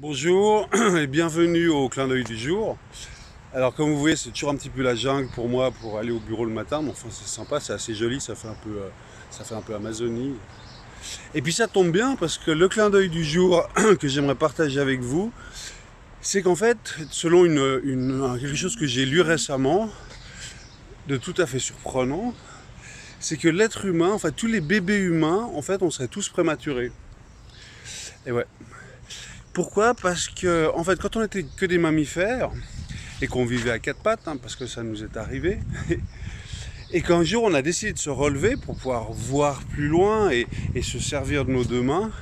Bonjour et bienvenue au clin d'œil du jour. Alors comme vous voyez, c'est toujours un petit peu la jungle pour moi pour aller au bureau le matin, mais enfin c'est sympa, c'est assez joli, ça fait un peu Amazonie. Et puis ça tombe bien parce que le clin d'œil du jour que j'aimerais partager avec vous, c'est qu'en fait, selon quelque chose que j'ai lu récemment, de tout à fait surprenant, c'est que l'être humain, enfin tous les bébés humains, en fait, on serait tous prématurés. Et ouais. Pourquoi? Parce que, en fait, quand on était que des mammifères, et qu'on vivait à quatre pattes, hein, parce que ça nous est arrivé, et qu'un jour on a décidé de se relever pour pouvoir voir plus loin et se servir de nos deux mains,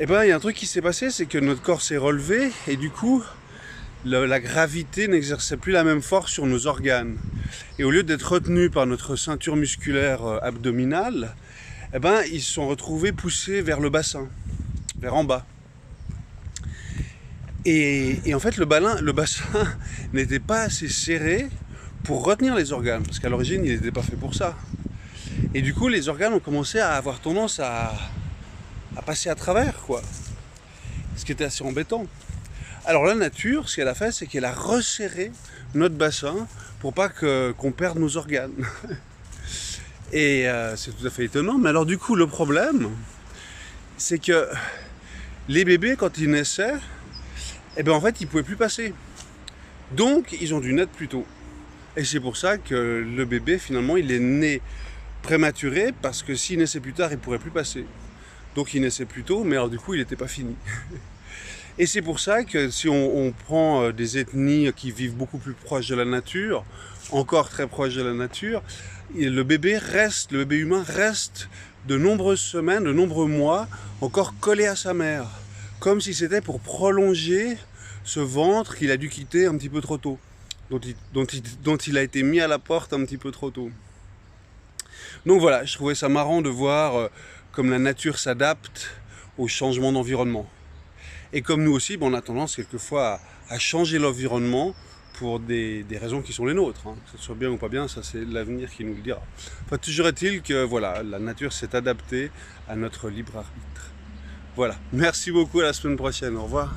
et ben il y a un truc qui s'est passé, c'est que notre corps s'est relevé, et du coup, la gravité n'exerçait plus la même force sur nos organes. Et au lieu d'être retenus par notre ceinture musculaire abdominale, eh ben, ils se sont retrouvés poussés vers le bassin, vers en bas. Et en fait, le bassin n'était pas assez serré pour retenir les organes, parce qu'à l'origine, il n'était pas fait pour ça. Et du coup, les organes ont commencé à avoir tendance à passer à travers, quoi. Ce qui était assez embêtant. Alors la nature, ce qu'elle a fait, c'est qu'elle a resserré notre bassin pour pas qu'on perde nos organes. Et c'est tout à fait étonnant. Mais alors du coup, le problème, c'est que les bébés, quand ils naissaient, eh ben en fait, ils ne pouvaient plus passer. Donc, ils ont dû naître plus tôt. Et c'est pour ça que le bébé, finalement, il est né prématuré, parce que s'il naissait plus tard, il ne pourrait plus passer. Donc, il naissait plus tôt, mais alors du coup, il n'était pas fini. Et c'est pour ça que si on prend des ethnies qui vivent beaucoup plus proches de la nature, encore très proches de la nature, le bébé humain reste de nombreuses semaines, de nombreux mois, encore collé à sa mère. Comme si c'était pour prolonger ce ventre qu'il a dû quitter un petit peu trop tôt, dont il a été mis à la porte un petit peu trop tôt. Donc voilà, je trouvais ça marrant de voir comme la nature s'adapte au changement d'environnement. Et comme nous aussi, on a tendance quelquefois à changer l'environnement pour des raisons qui sont les nôtres. Hein. Que ce soit bien ou pas bien, ça c'est l'avenir qui nous le dira. Enfin, toujours est-il que voilà, la nature s'est adaptée à notre libre arbitre. Voilà, merci beaucoup, à la semaine prochaine, au revoir.